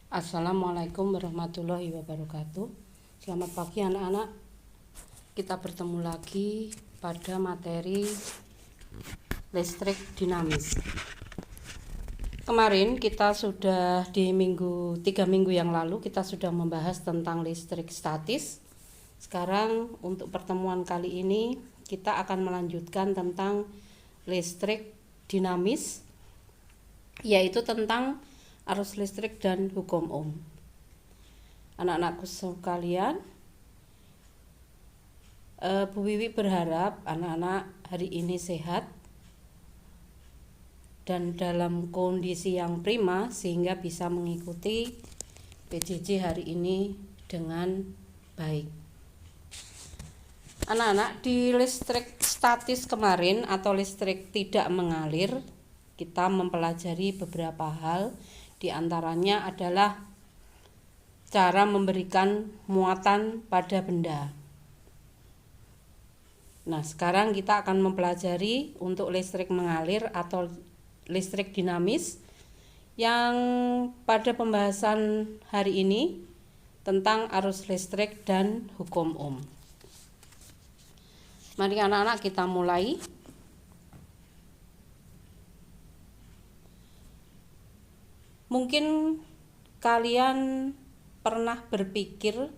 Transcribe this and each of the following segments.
Assalamualaikum warahmatullahi wabarakatuh. Selamat pagi anak-anak. Kita bertemu lagi pada materi listrik dinamis. Kemarin kita sudah di 3 minggu yang lalu kita sudah membahas tentang listrik statis. Sekarang untuk pertemuan kali ini kita akan melanjutkan tentang listrik dinamis, yaitu tentang arus listrik dan hukum Ohm. Anak-anakku sekalian, Bu Wiwi berharap anak-anak hari ini sehat dan dalam kondisi yang prima sehingga bisa mengikuti PJJ hari ini dengan baik. Anak-anak, di listrik statis kemarin atau listrik tidak mengalir, kita mempelajari beberapa hal. Di antaranya adalah cara memberikan muatan pada benda. Nah, sekarang kita akan mempelajari untuk listrik mengalir atau listrik dinamis yang pada pembahasan hari ini tentang arus listrik dan hukum Ohm. Mari anak-anak kita mulai. Mungkin kalian pernah berpikir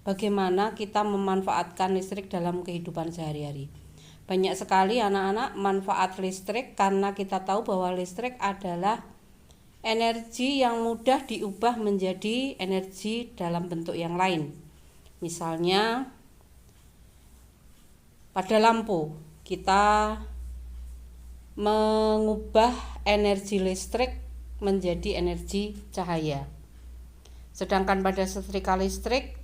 bagaimana kita memanfaatkan listrik dalam kehidupan sehari-hari. Banyak sekali anak-anak manfaat listrik karena kita tahu bahwa listrik adalah energi yang mudah diubah menjadi energi dalam bentuk yang lain. Misalnya pada lampu, kita mengubah energi listrik menjadi energi cahaya. Sedangkan pada setrika listrik,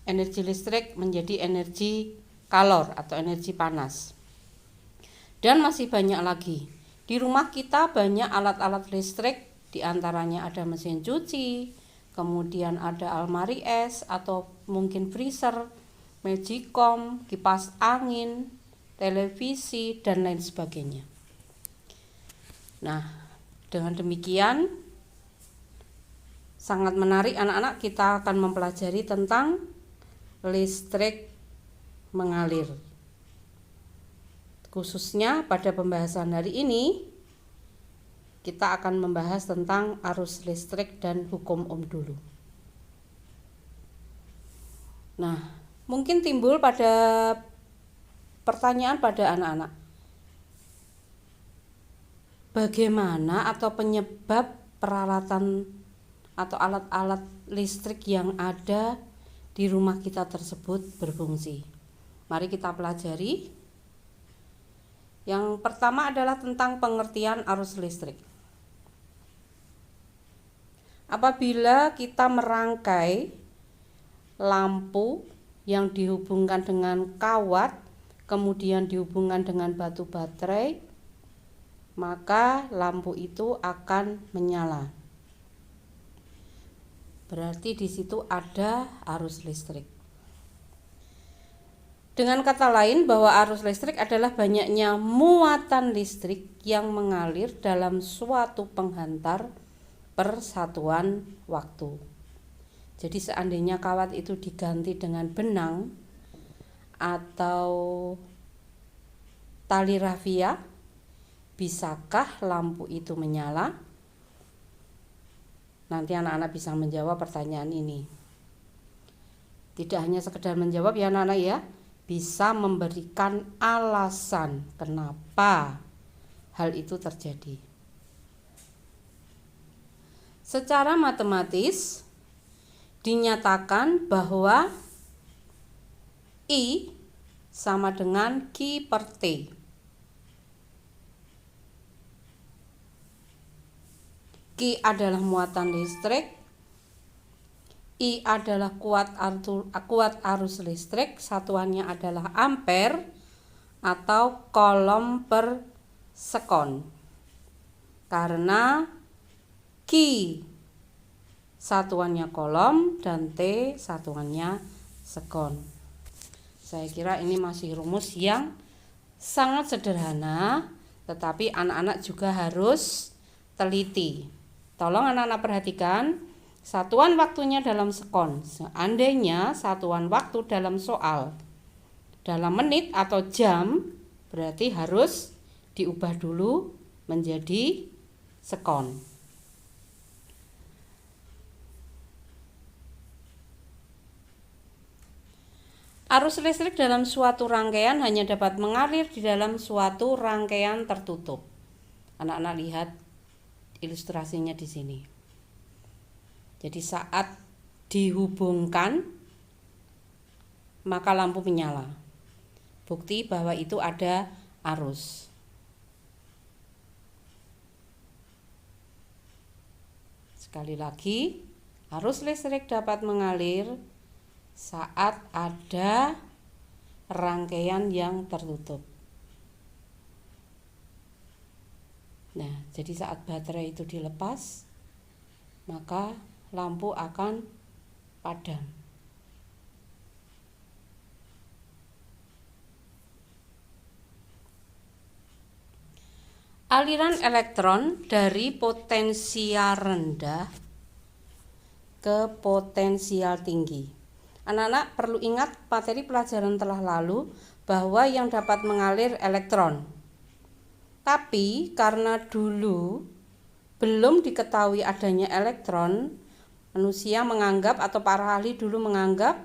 energi listrik menjadi energi kalor atau energi panas. Dan masih banyak lagi. Di rumah kita banyak alat-alat listrik, di antaranya ada mesin cuci, kemudian ada almari es atau mungkin freezer, magicom, kipas angin, televisi, dan lain sebagainya. Nah, dengan demikian sangat menarik anak-anak, kita akan mempelajari tentang listrik mengalir. Khususnya pada pembahasan hari ini kita akan membahas tentang arus listrik dan hukum Ohm dulu. Nah, mungkin timbul pada pertanyaan pada anak-anak, bagaimana atau penyebab peralatan atau alat-alat listrik yang ada di rumah kita tersebut berfungsi. Mari kita pelajari. Yang pertama adalah tentang pengertian arus listrik. Apabila kita merangkai lampu yang dihubungkan dengan kawat, kemudian dihubungkan dengan batu baterai, maka lampu itu akan menyala. Berarti di situ ada arus listrik. Dengan kata lain, bahwa arus listrik adalah banyaknya muatan listrik yang mengalir dalam suatu penghantar persatuan waktu. Jadi seandainya kawat itu diganti dengan benang atau tali rafia, bisakah lampu itu menyala? Nanti anak-anak bisa menjawab pertanyaan ini. Tidak hanya sekedar menjawab ya anak-anak ya, bisa memberikan alasan kenapa hal itu terjadi. Secara matematis dinyatakan bahwa I sama dengan Q per T. Q adalah muatan listrik, I adalah kuat arus listrik, satuannya adalah ampere atau coulomb per sekon. Karena Q satuannya coulomb dan T satuannya sekon. Saya kira ini masih rumus yang sangat sederhana, tetapi anak-anak juga harus teliti Tolong anak-anak perhatikan satuan waktunya dalam sekon. Seandainya satuan waktu dalam soal dalam menit atau jam, berarti harus diubah dulu menjadi sekon. Arus listrik dalam suatu rangkaian hanya dapat mengalir di dalam suatu rangkaian tertutup. Anak-anak lihat ilustrasinya di sini. Jadi saat dihubungkan, maka lampu menyala. Bukti bahwa itu ada arus. Sekali lagi, arus listrik dapat mengalir saat ada rangkaian yang tertutup. Nah, jadi saat baterai itu dilepas, maka lampu akan padam. Aliran elektron dari potensial rendah ke potensial tinggi. Anak-anak perlu ingat materi pelajaran telah lalu bahwa yang dapat mengalir elektron. Tapi karena dulu belum diketahui adanya elektron, manusia menganggap atau para ahli dulu menganggap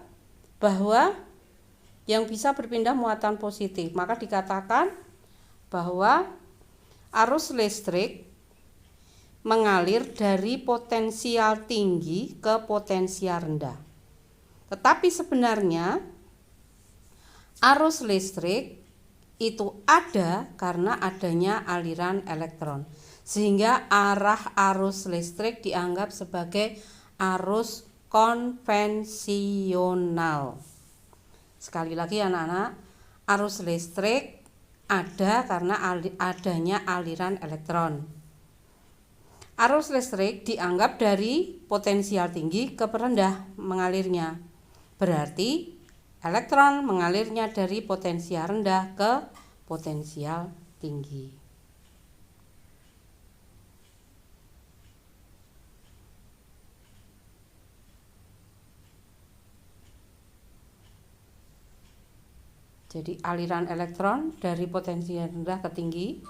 bahwa yang bisa berpindah muatan positif. Maka dikatakan bahwa arus listrik mengalir dari potensial tinggi ke potensial rendah. Tetapi sebenarnya arus listrik itu ada karena adanya aliran elektron. Sehingga arah arus listrik dianggap sebagai arus konvensional. Sekali lagi anak-anak, arus listrik ada karena adanya aliran elektron. Arus listrik dianggap dari potensial tinggi ke rendah mengalirnya. Berarti elektron mengalirnya dari potensial rendah ke potensial tinggi. Jadi aliran elektron dari potensial rendah ke tinggi.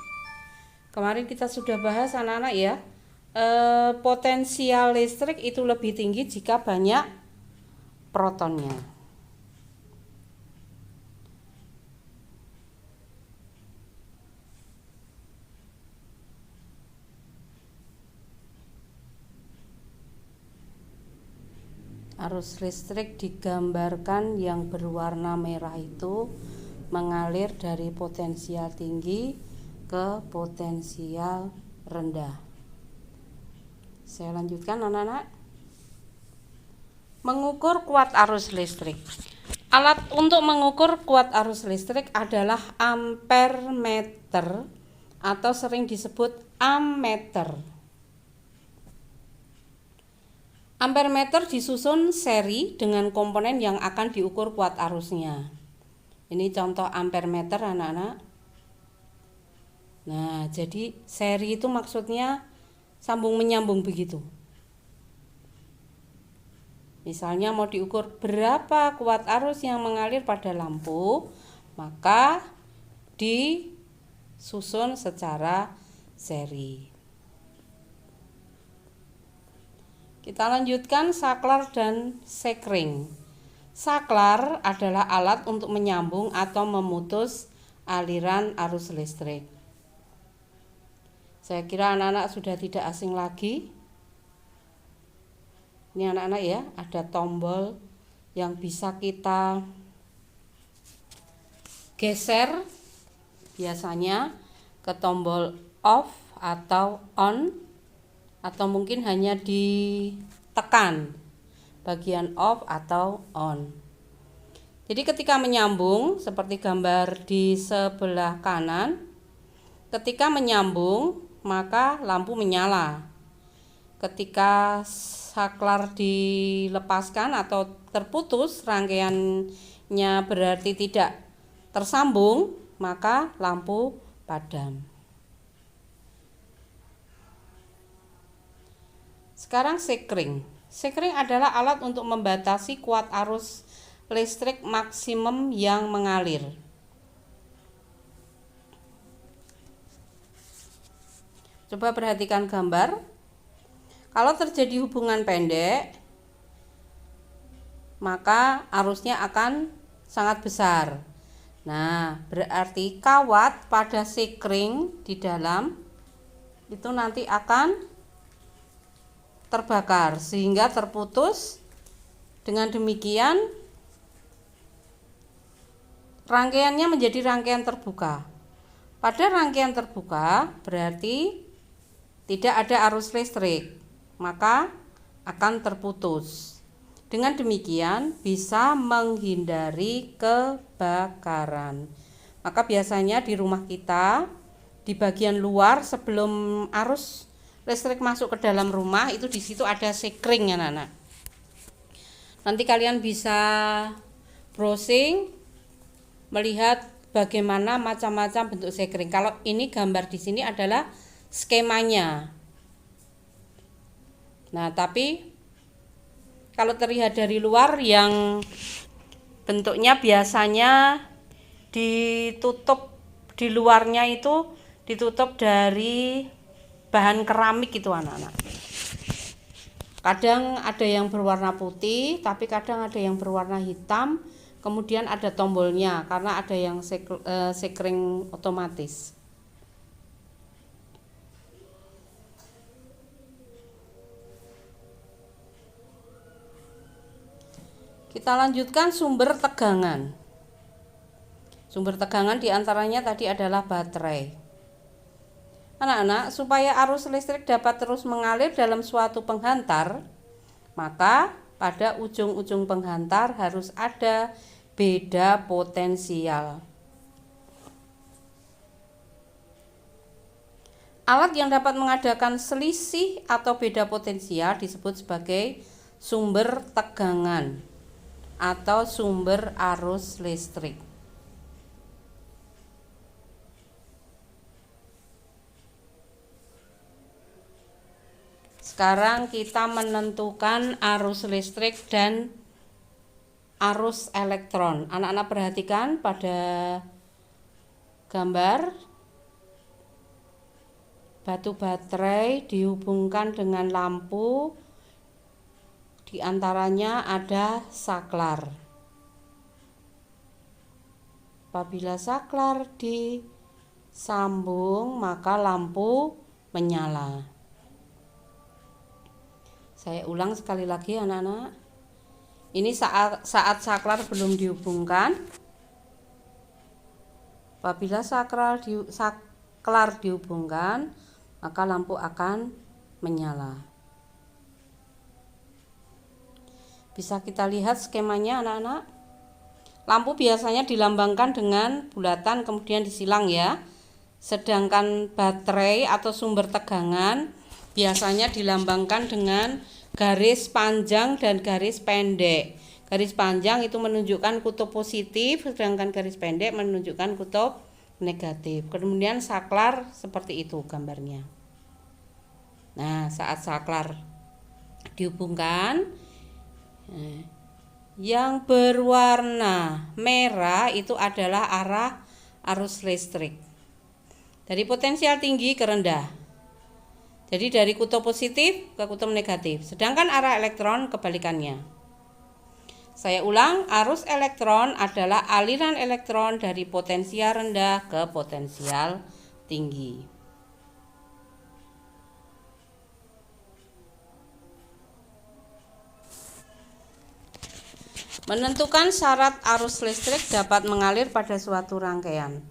Kemarin kita sudah bahas anak-anak ya. Potensial listrik itu lebih tinggi jika banyak protonnya. Arus listrik digambarkan yang berwarna merah itu mengalir dari potensial tinggi ke potensial rendah. Saya lanjutkan anak-anak. Mengukur kuat arus listrik. Alat untuk mengukur kuat arus listrik adalah ampermeter atau sering disebut ammeter. Ampermeter disusun seri dengan komponen yang akan diukur kuat arusnya. Ini contoh ampermeter anak-anak. Nah, jadi seri itu maksudnya sambung menyambung begitu. Misalnya mau diukur berapa kuat arus yang mengalir pada lampu, maka disusun secara seri. Kita lanjutkan saklar dan sekring. Saklar adalah alat untuk menyambung atau memutus aliran arus listrik. Saya kira anak-anak sudah tidak asing lagi. Ini anak-anak ya, ada tombol yang bisa kita geser biasanya ke tombol off atau on, atau mungkin hanya ditekan bagian off atau on. Jadi ketika menyambung seperti gambar di sebelah kanan, ketika menyambung maka lampu menyala. Ketika saklar dilepaskan atau terputus rangkaiannya berarti tidak tersambung, maka lampu padam. Sekarang sekring. Sekring adalah alat untuk membatasi kuat arus listrik maksimum yang mengalir. Coba perhatikan gambar. Kalau terjadi hubungan pendek, maka arusnya akan sangat besar. Nah, berarti kawat pada sekring di dalam itu nanti akan terbakar sehingga terputus. Dengan demikian rangkaiannya menjadi rangkaian terbuka. Pada rangkaian terbuka berarti tidak ada arus listrik, maka akan terputus. Dengan demikian bisa menghindari kebakaran. Maka biasanya di rumah kita, di bagian luar sebelum arus listrik masuk ke dalam rumah, itu di situ ada sekring, anak-anak. Nanti kalian bisa browsing melihat bagaimana macam-macam bentuk sekring. Kalau ini gambar di sini adalah skemanya. Nah, tapi kalau terlihat dari luar yang bentuknya biasanya ditutup, di luarnya itu ditutup dari bahan keramik itu, anak-anak. Kadang ada yang berwarna putih, tapi kadang ada yang berwarna hitam. Kemudian ada tombolnya karena ada yang sekring otomatis. Kita lanjutkan sumber tegangan. Sumber tegangan diantaranya tadi adalah baterai. Anak-anak, supaya arus listrik dapat terus mengalir dalam suatu penghantar, maka pada ujung-ujung penghantar harus ada beda potensial. Alat yang dapat mengadakan selisih atau beda potensial disebut sebagai sumber tegangan atau sumber arus listrik. Sekarang kita menentukan arus listrik dan arus elektron. Anak-anak perhatikan pada gambar, batu baterai dihubungkan dengan lampu. Di antaranya ada saklar. Apabila saklar disambung, maka lampu menyala. Saya ulang sekali lagi, anak-anak. Ini saat saklar belum dihubungkan. Apabila saklar dihubungkan, maka lampu akan menyala. Bisa kita lihat skemanya, anak-anak. Lampu biasanya dilambangkan dengan bulatan kemudian disilang ya. Sedangkan baterai atau sumber tegangan biasanya dilambangkan dengan garis panjang dan garis pendek. Garis panjang itu menunjukkan kutub positif, sedangkan garis pendek menunjukkan kutub negatif. Kemudian saklar seperti itu gambarnya. Nah, saat saklar dihubungkan, yang berwarna merah itu adalah arah arus listrik dari potensial tinggi ke rendah. Jadi dari kutub positif ke kutub negatif. Sedangkan arah elektron kebalikannya. Saya ulang, arus elektron adalah aliran elektron dari potensial rendah ke potensial tinggi. Menentukan syarat arus listrik dapat mengalir pada suatu rangkaian.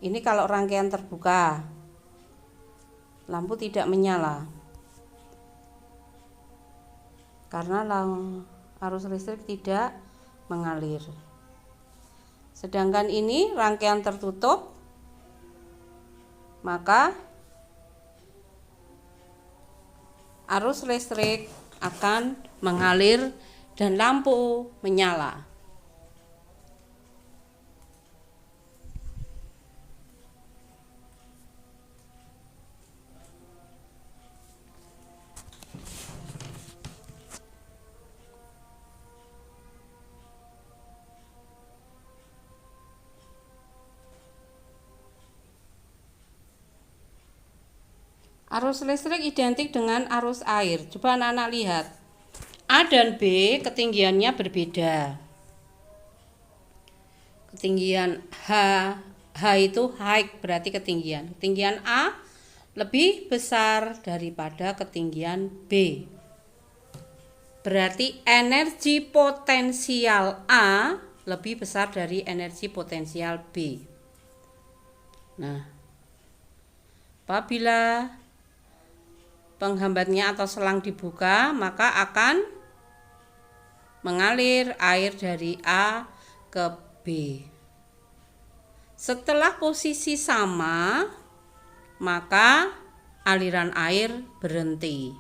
Ini kalau rangkaian terbuka, lampu tidak menyala karena arus listrik tidak mengalir. Sedangkan ini rangkaian tertutup, maka arus listrik akan mengalir dan lampu menyala. Arus listrik identik dengan arus air. Coba anak-anak lihat. A dan B ketinggiannya berbeda. Ketinggian H itu height, berarti ketinggian. Ketinggian A lebih besar daripada ketinggian B. Berarti energi potensial A lebih besar dari energi potensial B. Nah, apabila penghambatnya atau selang dibuka, maka akan mengalir air dari A ke B. Setelah posisi sama, maka aliran air berhenti.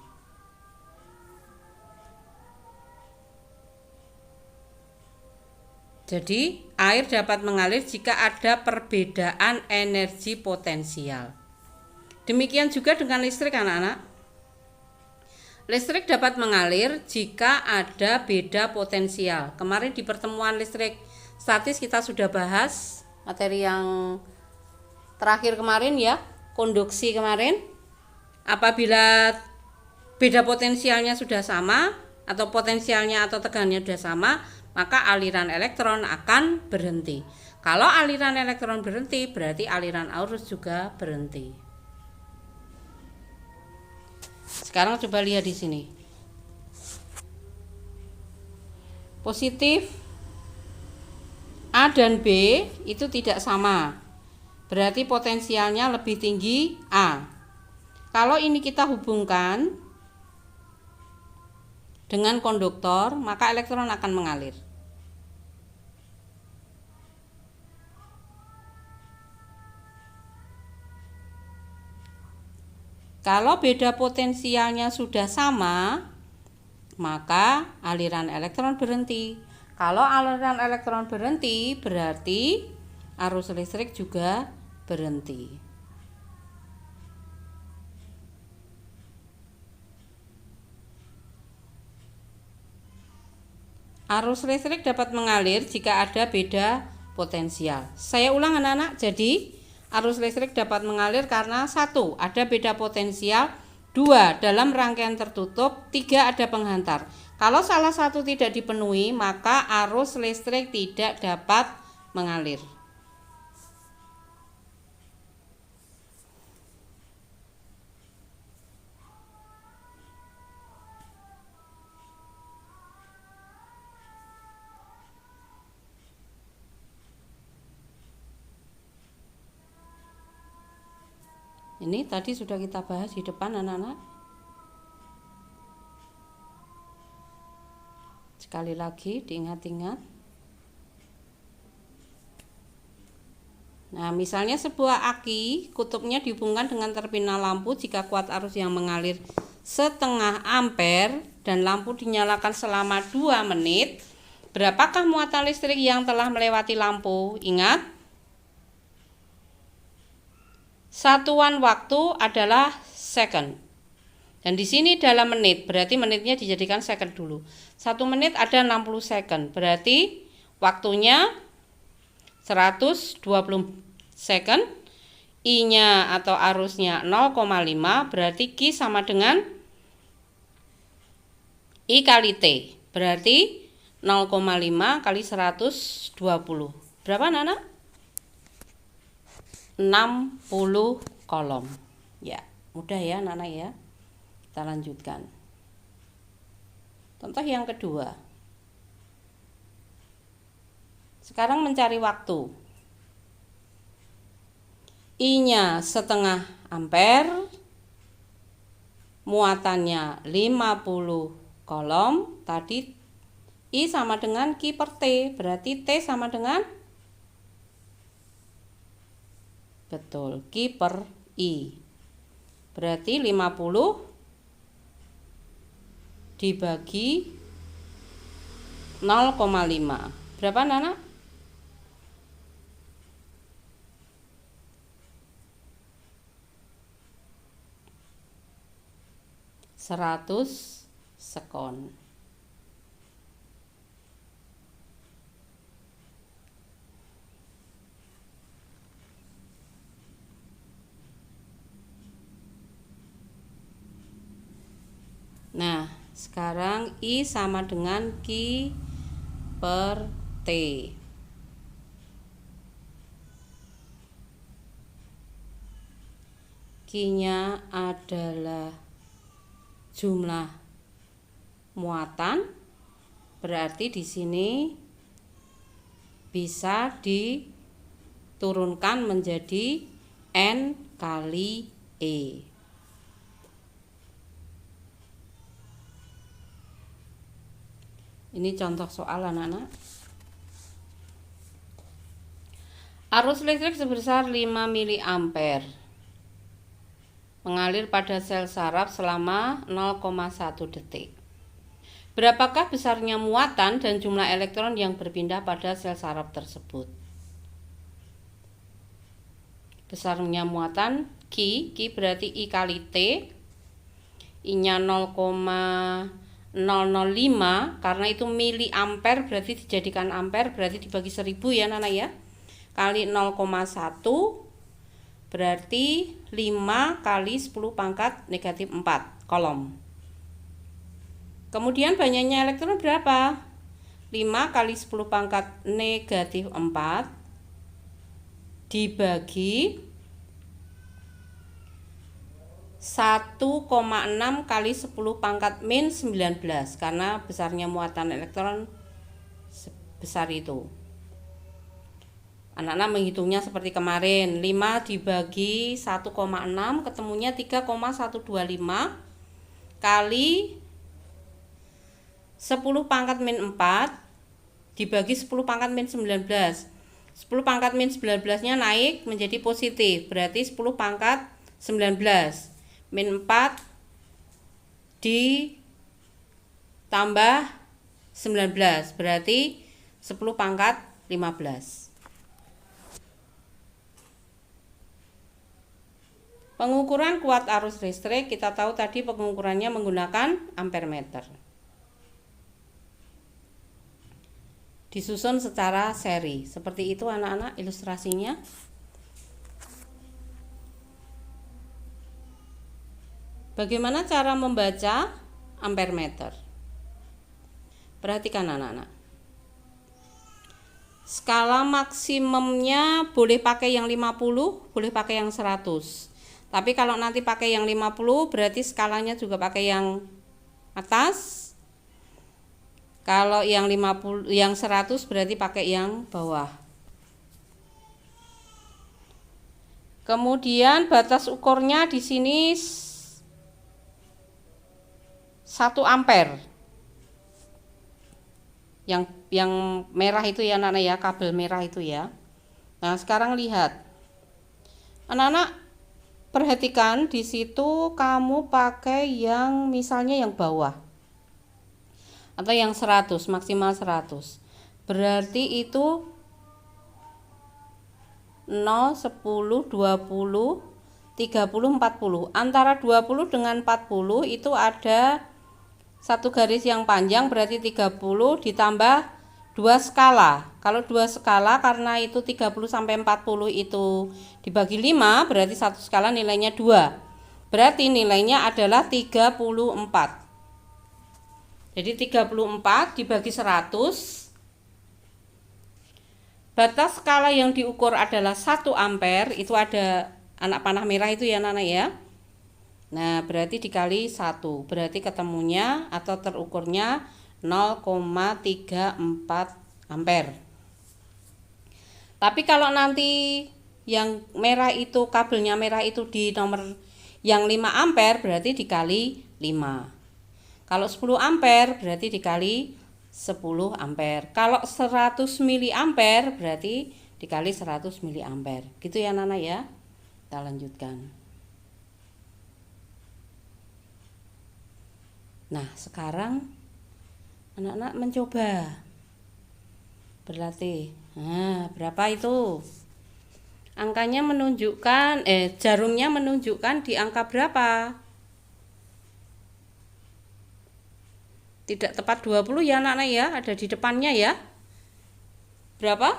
Jadi, air dapat mengalir jika ada perbedaan energi potensial. Demikian juga dengan listrik, anak-anak. Listrik dapat mengalir jika ada beda potensial. Kemarin di pertemuan listrik statis kita sudah bahas materi yang terakhir kemarin ya, konduksi kemarin. Apabila beda potensialnya sudah sama atau potensialnya atau tegangannya sudah sama, maka aliran elektron akan berhenti. Kalau aliran elektron berhenti, berarti aliran arus juga berhenti. Sekarang coba lihat di sini. Positif A dan B itu tidak sama. Berarti potensialnya lebih tinggi A. Kalau ini kita hubungkan dengan konduktor, maka elektron akan mengalir. Kalau beda potensialnya sudah sama, maka aliran elektron berhenti. Kalau aliran elektron berhenti, berarti arus listrik juga berhenti. Arus listrik dapat mengalir jika ada beda potensial. Saya ulang anak-anak, jadi arus listrik dapat mengalir karena 1. Ada beda potensial, 2. Dalam rangkaian tertutup, 3. Ada penghantar. Kalau salah satu tidak dipenuhi, maka arus listrik tidak dapat mengalir. Ini tadi sudah kita bahas di depan anak-anak. Sekali lagi diingat-ingat. Nah, misalnya sebuah aki kutubnya dihubungkan dengan terminal lampu jika kuat arus yang mengalir 0,5 ampere dan lampu dinyalakan selama 2 menit. Berapakah muatan listrik yang telah melewati lampu? Ingat, satuan waktu adalah second. Dan di sini dalam menit, berarti menitnya dijadikan second dulu. 1 menit ada 60 second, berarti waktunya 120 second. I-nya atau arusnya 0,5, berarti Q sama dengan I kali T. Berarti 0,5 kali 120. Berapa anak-anak? 60 kolom. Ya, mudah ya anak-anak ya. Kita lanjutkan. Contoh yang kedua. Sekarang mencari waktu. I-nya 0,5 ampere. Muatannya 50 kolom. Tadi I sama dengan Q per T. Berarti T sama dengan, betul, Q per I. Berarti 50 dibagi 0,5. Berapa anak-anak? 100 sekon. Nah, sekarang I sama dengan Q per T. Q-nya adalah jumlah muatan, berarti di sini bisa diturunkan menjadi N kali E. Ini contoh soal anak-anak. Arus listrik sebesar 5 mA mengalir pada sel saraf selama 0,1 detik. Berapakah besarnya muatan dan jumlah elektron yang berpindah pada sel saraf tersebut? Besarnya muatan Q berarti I kali T. I-nya 0,005 karena itu miliampere, berarti dijadikan ampere, berarti dibagi 1000 ya Nana ya. Kali 0,1 berarti 5 kali 10 pangkat negatif 4 kolom. Kemudian banyaknya elektron berapa? 5 kali 10 pangkat negatif 4 dibagi 1,6 kali 10 pangkat min 19, karena besarnya muatan elektron sebesar itu. Anak-anak menghitungnya seperti kemarin, 5 dibagi 1,6 ketemunya 3,125 kali 10 pangkat min 4 dibagi 10 pangkat min 19. 10 pangkat min 19 nya naik menjadi positif, berarti 10 pangkat 19 min 4 ditambah 19 berarti 10 pangkat 15. Pengukuran kuat arus listrik, kita tahu tadi pengukurannya menggunakan ampere meter. Disusun secara seri. Seperti itu anak-anak ilustrasinya. Bagaimana cara membaca ampere meter? Perhatikan anak-anak. Skala maksimumnya boleh pakai yang 50, boleh pakai yang 100. Tapi kalau nanti pakai yang 50 berarti skalanya juga pakai yang atas. Kalau yang 50 yang 100 berarti pakai yang bawah. Kemudian batas ukurnya di sini 1 ampere. Yang merah itu ya anak-anak ya, kabel merah itu ya. Nah, sekarang lihat. Anak-anak perhatikan di situ kamu pakai yang misalnya yang bawah. Atau yang 100, maksimal 100. Berarti itu 0, 10, 20, 30, 40. Antara 20 dengan 40 itu ada satu garis yang panjang, berarti 30 ditambah 2 skala. Kalau 2 skala karena itu 30 sampai 40 itu dibagi 5 berarti satu skala nilainya 2. Berarti nilainya adalah 34. Jadi 34 dibagi 100. Batas skala yang diukur adalah 1 ampere, itu ada anak panah merah itu ya anak-anak ya. Nah, berarti dikali 1, berarti ketemunya atau terukurnya 0,34 ampere. Tapi kalau nanti yang merah itu, kabelnya merah itu di nomor yang 5 ampere berarti dikali 5. Kalau 10 ampere berarti dikali 10 ampere. Kalau 100 miliampere berarti dikali 100 miliampere. Gitu ya Nana ya. Kita lanjutkan. Nah, sekarang anak-anak mencoba berlatih. Nah, berapa itu? Angkanya menunjukkan jarumnya menunjukkan di angka berapa? Tidak tepat 20 ya anak-anak ya, ada di depannya ya. Berapa?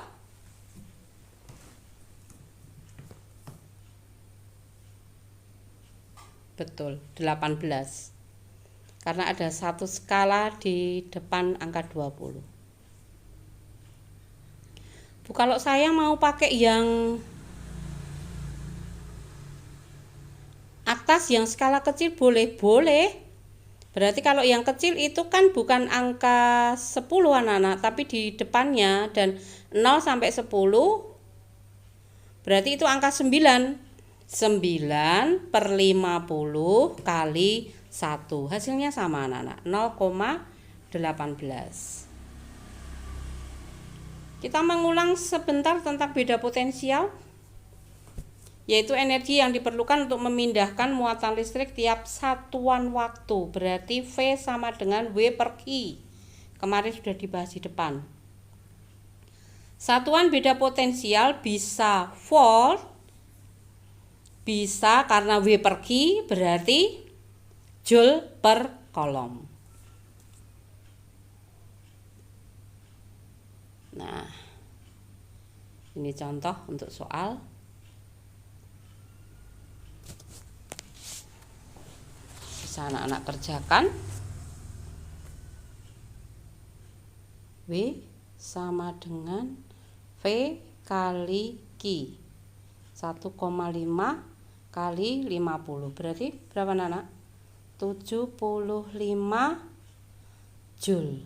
Betul, 18. karena ada satu skala di depan angka 20. Bu, kalau saya mau pakai yang atas yang skala kecil boleh? Boleh. Berarti kalau yang kecil itu kan bukan angka 10 anak-anak, tapi di depannya dan 0 sampai 10 berarti itu angka 9. 9 per 50 kali 1. Hasilnya sama anak-anak, 0,18. Kita mengulang sebentar tentang beda potensial, yaitu energi yang diperlukan untuk memindahkan muatan listrik tiap satuan waktu. Berarti V sama dengan W per Q. Kemarin sudah dibahas di depan. Satuan beda potensial bisa volt, bisa karena W per Q berarti joule per coulomb. Nah, ini contoh untuk soal. Anak-anak kerjakan. W sama dengan V kali Q, 1,5 kali 50 berarti berapa anak? 75 joule.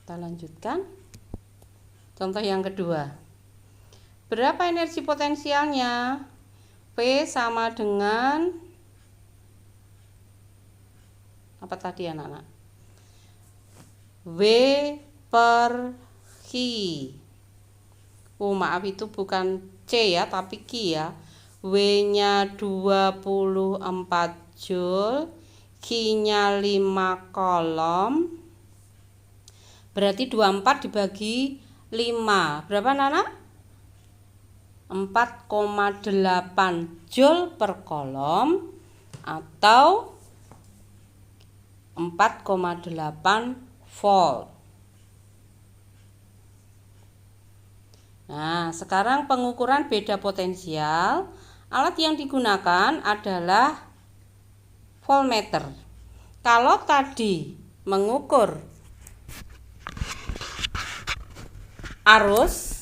Kita lanjutkan. Contoh yang kedua. Berapa energi potensialnya? V sama dengan apa tadi anak-anak? W per Q. Maaf, itu bukan C ya, tapi Q ya. W-nya 24 joule, Q-nya 5 coulomb. Berarti 24 dibagi 5. Berapa anak-anak? 4,8 joule per coulomb atau 4,8 volt. Nah, sekarang pengukuran beda potensial. Alat yang digunakan adalah voltmeter. Kalau tadi mengukur arus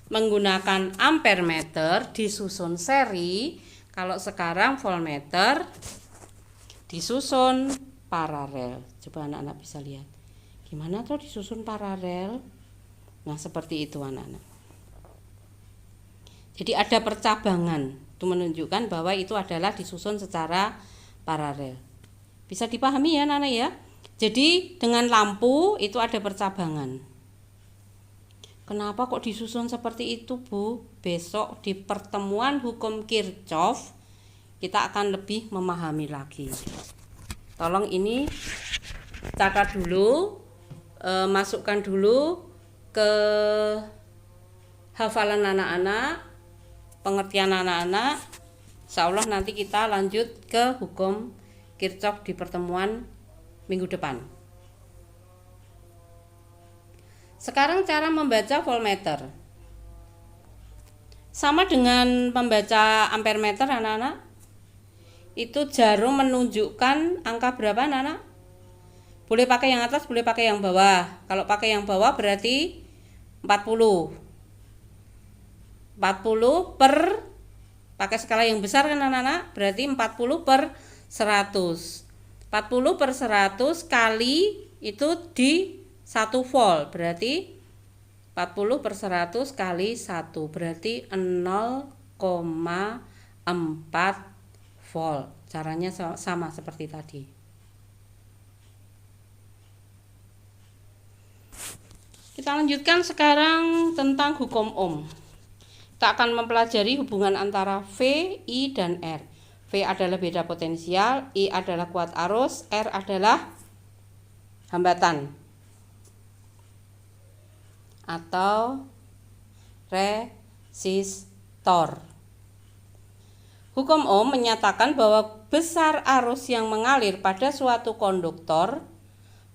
menggunakan ampermeter disusun seri, kalau sekarang voltmeter disusun paralel. Coba anak-anak bisa lihat gimana tuh disusun paralel. Nah, seperti itu anak-anak. Jadi ada percabangan, itu menunjukkan bahwa itu adalah disusun secara paralel. Bisa dipahami ya anak-anak ya. Jadi dengan lampu itu ada percabangan. Kenapa kok disusun seperti itu, Bu? Besok di pertemuan hukum Kirchhoff kita akan lebih memahami lagi. Tolong ini catat dulu, masukkan dulu ke hafalan anak-anak, pengertian anak-anak. Insya Allah nanti kita lanjut ke hukum Kirchhoff di pertemuan minggu depan. Sekarang cara membaca voltmeter. Sama dengan membaca ampermeter anak-anak. Itu jarum menunjukkan angka berapa anak-anak? Boleh pakai yang atas, boleh pakai yang bawah. Kalau pakai yang bawah berarti 40. 40 per, pakai skala yang besar kan anak-anak, berarti 40 per 100. 40 per 100 kali itu di 1 volt, berarti 40 per 100 kali 1 berarti 0,4 volt. Caranya sama seperti tadi. Kita lanjutkan sekarang tentang hukum Ohm. Kita akan mempelajari hubungan antara V, I, dan R. V adalah beda potensial, I adalah kuat arus, R adalah hambatan atau resistor. Hukum Ohm menyatakan bahwa besar arus yang mengalir pada suatu konduktor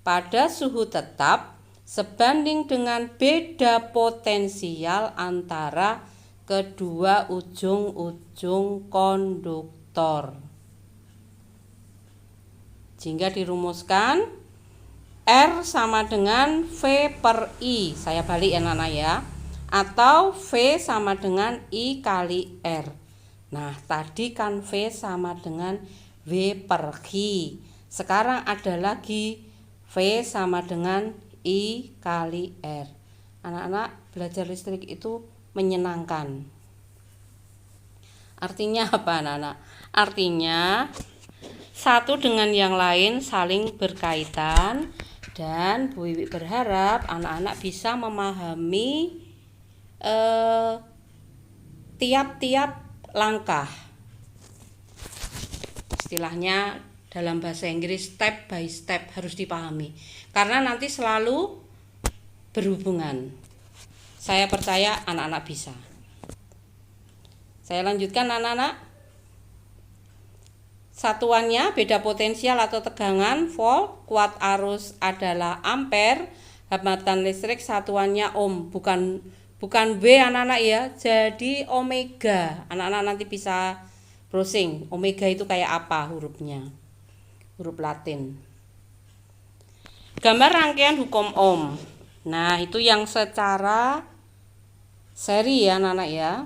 pada suhu tetap sebanding dengan beda potensial antara kedua ujung-ujung konduktor. induktor. Sehingga dirumuskan R sama dengan V per I. Saya balik ya anak-anak ya. Atau V sama dengan I kali R. Nah, tadi kan V sama dengan V per Q. Sekarang ada lagi V sama dengan I kali R. Anak-anak, belajar listrik itu menyenangkan. Artinya apa anak-anak? Artinya satu dengan yang lain saling berkaitan. Dan Bu Wiwi berharap anak-anak bisa memahami tiap-tiap langkah. Istilahnya dalam bahasa Inggris step by step harus dipahami. Karena nanti selalu berhubungan. Saya percaya anak-anak bisa. Saya lanjutkan anak-anak. Satuannya beda potensial atau tegangan volt, kuat arus adalah ampere, hambatan listrik satuannya ohm, bukan B anak-anak ya. Jadi omega. Anak-anak nanti bisa browsing. Omega itu kayak apa hurufnya? Huruf Latin. Gambar rangkaian hukum ohm. Nah, itu yang secara seri ya anak-anak ya.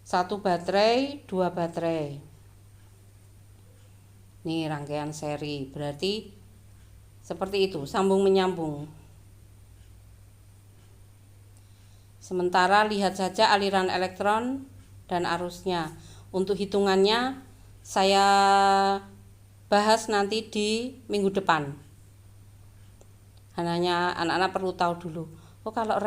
1 baterai, 2 baterai. Nih rangkaian seri, berarti seperti itu, sambung menyambung. Sementara lihat saja aliran elektron dan arusnya. Untuk hitungannya saya bahas nanti di minggu depan. Hanya anak-anak perlu tahu dulu. Oh, kalau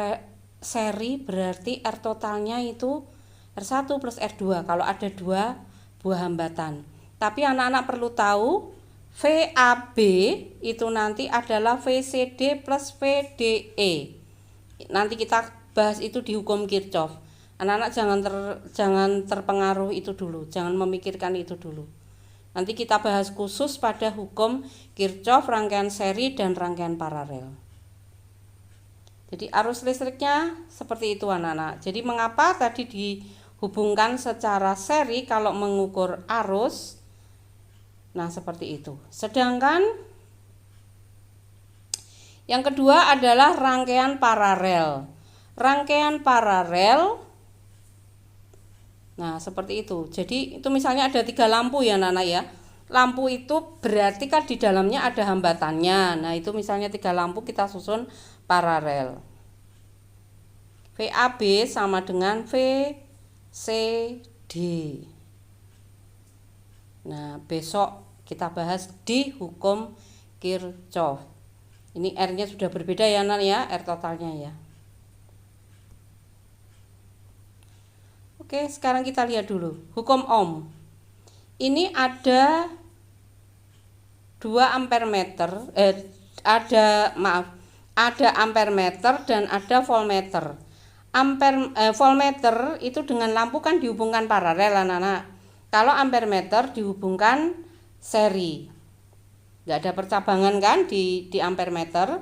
seri berarti R totalnya itu R1 plus R2 kalau ada 2 buah hambatan. Tapi anak-anak perlu tahu VAB itu nanti adalah VCD plus VDE. Nanti kita bahas itu di hukum Kirchhoff. Anak-anak jangan terpengaruh itu dulu, jangan memikirkan itu dulu. Nanti kita bahas khusus pada hukum Kirchhoff, rangkaian seri dan rangkaian paralel. Jadi arus listriknya seperti itu anak-anak. Jadi mengapa tadi dihubungkan secara seri kalau mengukur arus? Nah, seperti itu. Sedangkan yang kedua adalah rangkaian paralel. Rangkaian paralel, nah seperti itu. Jadi itu misalnya ada 3 lampu ya anak-anak ya. Lampu itu berarti kan di dalamnya ada hambatannya. Nah, itu misalnya 3 lampu kita susun paralel. VAB sama dengan VCD. Nah, besok kita bahas di hukum Kirchhoff. Ini R-nya sudah berbeda ya anak ya, R totalnya ya. Oke, sekarang kita lihat dulu hukum Ohm. Ini ada 2 ampere meter, ada ampere meter dan ada voltmeter. Voltmeter itu dengan lampu kan dihubungkan paralel anak-anak. Kalau ampere meter dihubungkan seri. Nggak ada percabangan kan di ampere meter.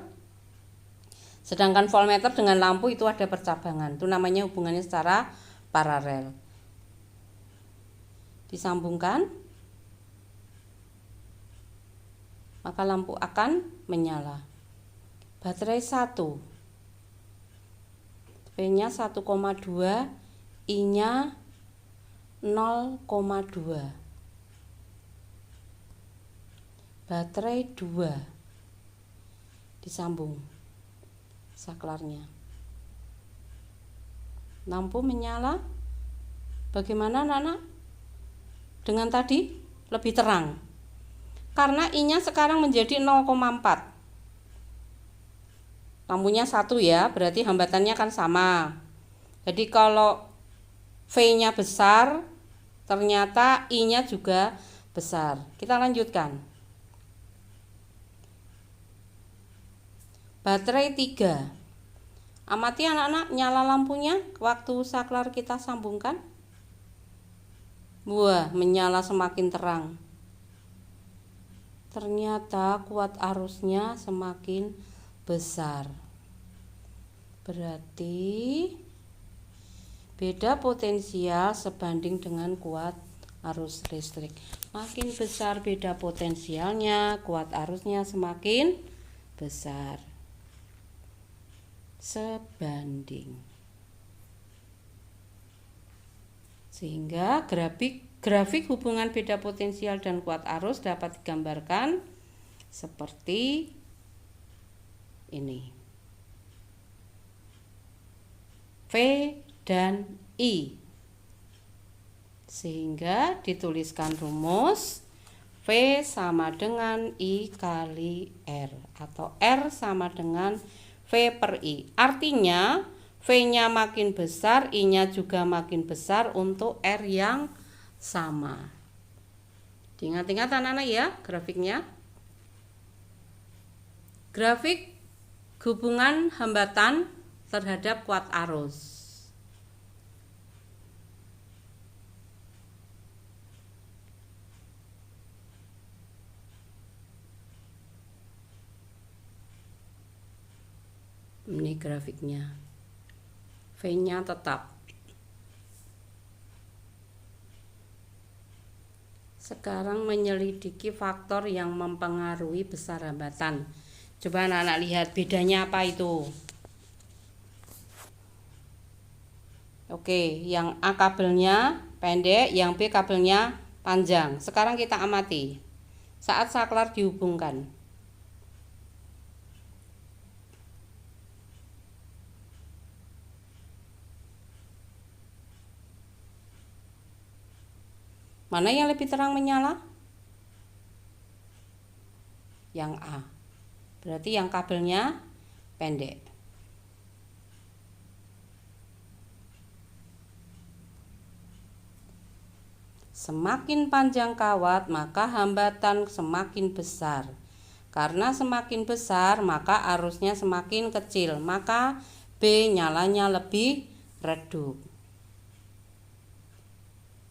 Sedangkan voltmeter dengan lampu itu ada percabangan. Itu namanya hubungannya secara paralel. Disambungkan, maka lampu akan menyala. Baterai 1, P-nya 1,2, I-nya 0,2. Baterai 2 disambung saklarnya. Lampu menyala. Bagaimana anak-anak? Dengan tadi lebih terang. Karena I-nya sekarang menjadi 0,4. Lampunya 1 ya, berarti hambatannya kan sama. Jadi kalau V-nya besar, ternyata I-nya juga besar. Kita lanjutkan. Baterai 3. Amati anak-anak, nyala lampunya waktu saklar kita sambungkan. Wah, menyala semakin terang. Ternyata kuat arusnya semakin besar. Berarti Beda potensial sebanding dengan kuat arus listrik. Makin besar beda potensialnya, kuat arusnya semakin besar. Sebanding. Sehingga grafik hubungan beda potensial dan kuat arus dapat digambarkan seperti ini. V dan I. Sehingga dituliskan rumus V sama dengan I kali R, atau R sama dengan V per I. Artinya V-nya makin besar, I-nya juga makin besar untuk R yang sama. Diingat-ingat anak-anak ya grafiknya. Grafik hubungan hambatan terhadap kuat arus. Ini grafiknya. V-nya tetap. Sekarang menyelidiki faktor yang mempengaruhi besar hambatan. Coba anak-anak lihat bedanya apa itu. Oke, yang A kabelnya pendek, yang B kabelnya panjang. Sekarang kita amati saat saklar dihubungkan. Mana yang lebih terang menyala? Yang A. Berarti yang kabelnya pendek. Semakin panjang kawat, maka hambatan semakin besar. Karena semakin besar, maka arusnya semakin kecil. Maka B nyalanya lebih redup.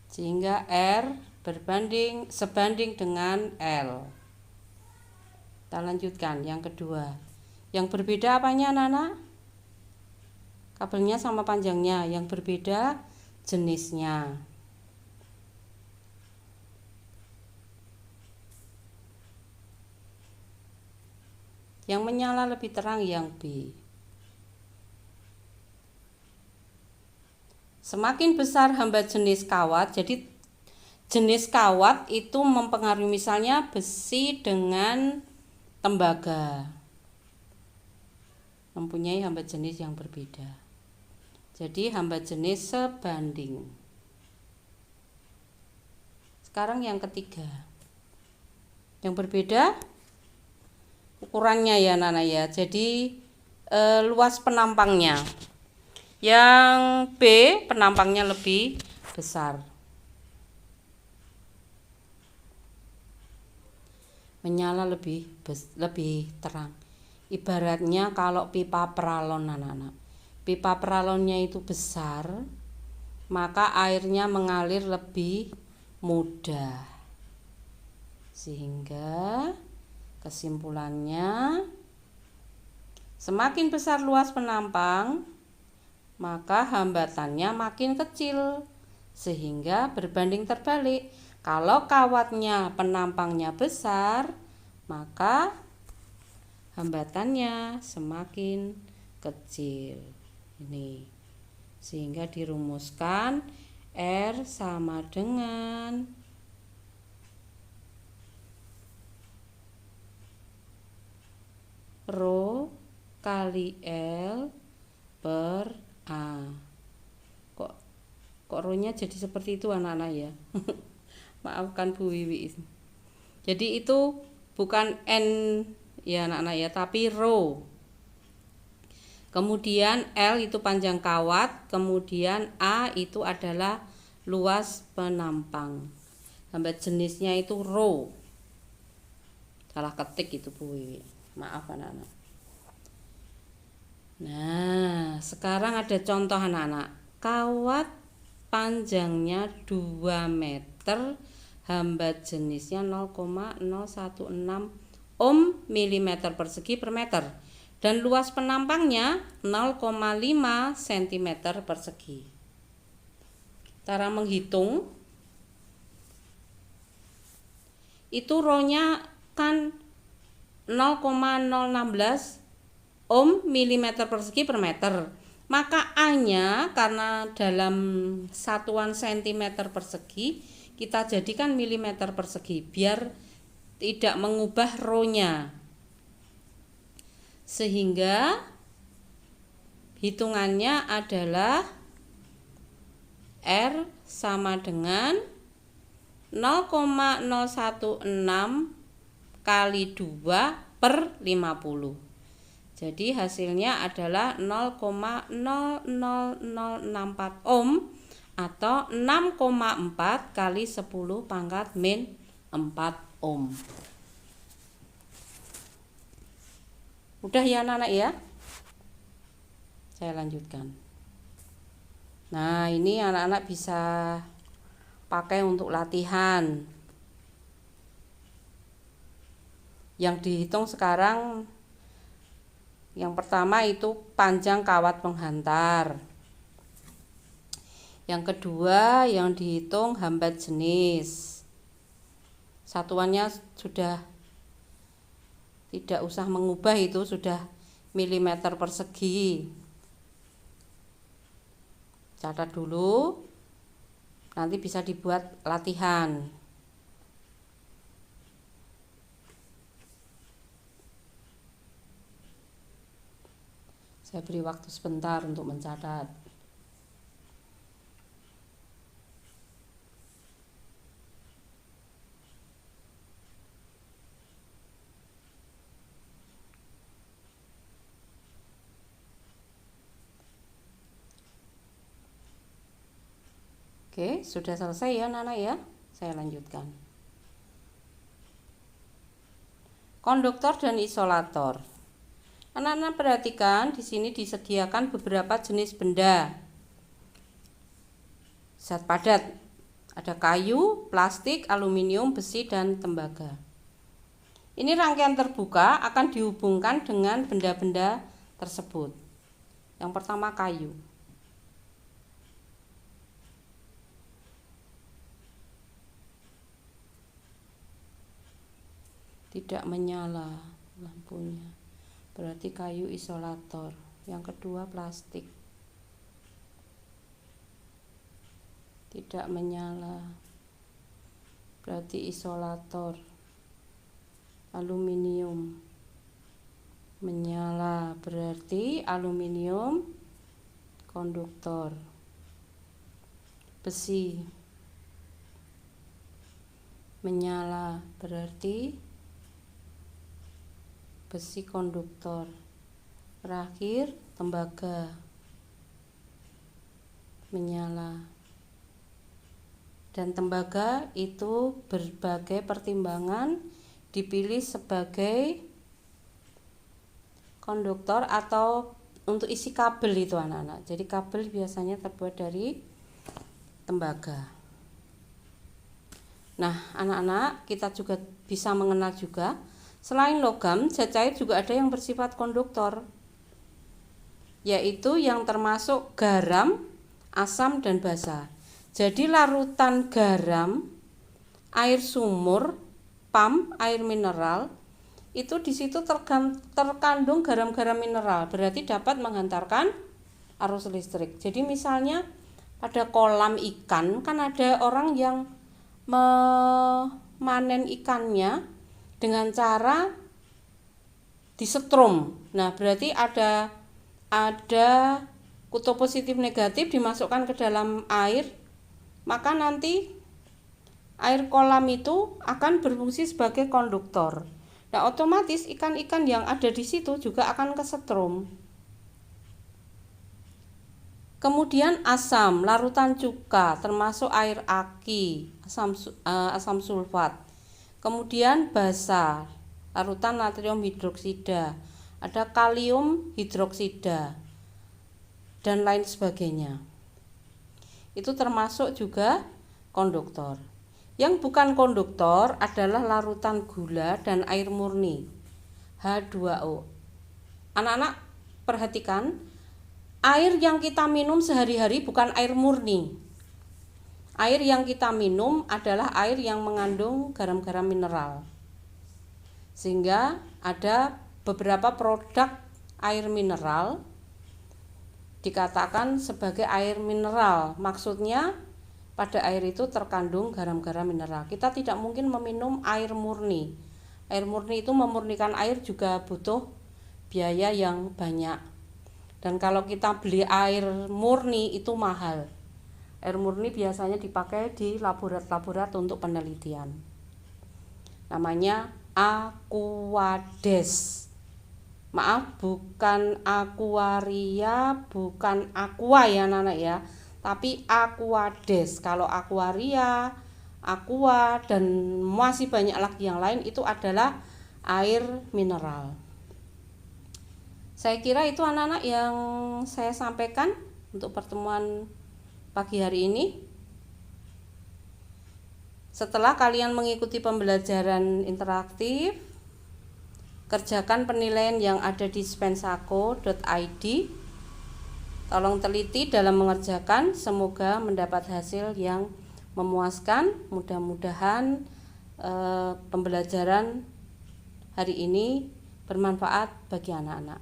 Sehingga R sebanding dengan L. Kita lanjutkan yang kedua. Yang berbeda apanya anak-anak? Kabelnya sama panjangnya. Yang berbeda jenisnya. Yang menyala lebih terang yang B. Semakin besar hambat jenis kawat, jadi jenis kawat itu mempengaruhi, misalnya besi dengan tembaga mempunyai hambat jenis yang berbeda. Jadi hambat jenis sebanding. Sekarang yang ketiga. Yang berbeda ukurannya ya Nana ya. Jadi luas penampangnya. Yang B penampangnya lebih besar. Menyala lebih terang. Ibaratnya kalau pipa peralon anak-anak. Pipa peralonnya itu besar, maka airnya mengalir lebih mudah. Sehingga kesimpulannya semakin besar luas penampang, maka hambatannya makin kecil, sehingga berbanding terbalik. Kalau kawatnya penampangnya besar, maka hambatannya semakin kecil. Ini sehingga dirumuskan R sama dengan Rho kali L per A. Kok Rho-nya jadi seperti itu anak-anak ya. Maafkan Bu Wiwi. Jadi itu bukan N ya anak-anak ya, tapi Rho. Kemudian L itu panjang kawat, kemudian A itu adalah luas penampang. Hambat jenisnya itu Rho. Salah ketik itu Bu Wiwi. Maaf anak-anak. Nah, sekarang ada contoh anak-anak. Kawat panjangnya 2 meter, hambat jenisnya 0,016 ohm milimeter persegi per meter, dan luas penampangnya 0,5 cm persegi. cara menghitung itu rho-nya kan 0,016 ohm milimeter persegi per meter. Maka A-nya karena dalam satuan sentimeter persegi kita jadikan milimeter persegi biar tidak mengubah rho-nya. Sehingga hitungannya adalah R sama dengan 0,016 kali 2 per 50. Jadi hasilnya adalah 0,00064 ohm atau 6,4 kali 10 pangkat min 4 ohm. Udah ya anak-anak ya? Saya lanjutkan. Nah, ini anak-anak bisa pakai untuk latihan. Yang dihitung sekarang yang pertama itu panjang kawat penghantar. Yang kedua yang dihitung hambat jenis. Satuannya sudah tidak usah mengubah, itu sudah milimeter persegi. Catat dulu, nanti bisa dibuat latihan. Saya beri waktu sebentar untuk mencatat. Oke, sudah selesai ya anak-anak ya. Saya lanjutkan. Konduktor dan isolator. Anak-anak perhatikan, di sini disediakan beberapa jenis benda. Zat padat. Ada kayu, plastik, aluminium, besi, dan tembaga. Ini rangkaian terbuka akan dihubungkan dengan benda-benda tersebut. Yang pertama kayu. Tidak menyala lampunya, berarti kayu isolator. Yang kedua plastik, tidak menyala, berarti isolator. Aluminium, menyala, berarti aluminium konduktor. Besi, menyala, berarti besi konduktor. Terakhir tembaga, menyala. Dan tembaga itu berbagai pertimbangan dipilih sebagai konduktor atau untuk isi kabel itu anak-anak. Jadi kabel biasanya terbuat dari tembaga. Nah anak-anak, kita juga bisa mengenal juga selain logam, zat cair juga ada yang bersifat konduktor, yaitu yang termasuk garam, asam, dan basa. Jadi larutan garam, air sumur, PAM, air mineral, itu di situ terkandung garam-garam mineral, berarti dapat menghantarkan arus listrik. Jadi misalnya pada kolam ikan, kan ada orang yang memanen ikannya dengan cara disetrum. Nah, berarti ada kutub positif negatif dimasukkan ke dalam air, maka nanti air kolam itu akan berfungsi sebagai konduktor. Nah, otomatis ikan-ikan yang ada di situ juga akan kesetrum. Kemudian asam, larutan cuka, termasuk air aki, asam sulfat. Kemudian basa, larutan natrium hidroksida, ada kalium hidroksida, dan lain sebagainya. Itu termasuk juga konduktor. Yang bukan konduktor adalah larutan gula dan air murni, H2O. Anak-anak perhatikan, air yang kita minum sehari-hari bukan air murni. air yang kita minum adalah air yang mengandung garam-garam mineral. Sehingga ada beberapa produk air mineral dikatakan sebagai air mineral. Maksudnya pada air itu terkandung garam-garam mineral. Kita tidak mungkin meminum air murni. Air murni itu memurnikan air juga butuh biaya yang banyak. Dan kalau kita beli air murni itu mahal. Air murni biasanya dipakai di laborat-laborat untuk penelitian. Namanya Aquades. Maaf, bukan Aquaria, bukan Aqua ya anak-anak ya, tapi Aquades. Kalau Aquaria, Aqua, dan masih banyak lagi yang lain itu adalah air mineral. Saya kira itu anak-anak yang saya sampaikan untuk pertemuan pagi hari ini. Setelah kalian mengikuti pembelajaran interaktif, kerjakan penilaian yang ada di spensako.id. Tolong teliti dalam mengerjakan, semoga mendapat hasil yang memuaskan. Mudah-mudahan pembelajaran hari ini bermanfaat bagi anak-anak.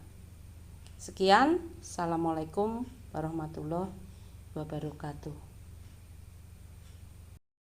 Sekian, assalamualaikum warahmatullahi wabarakatuh.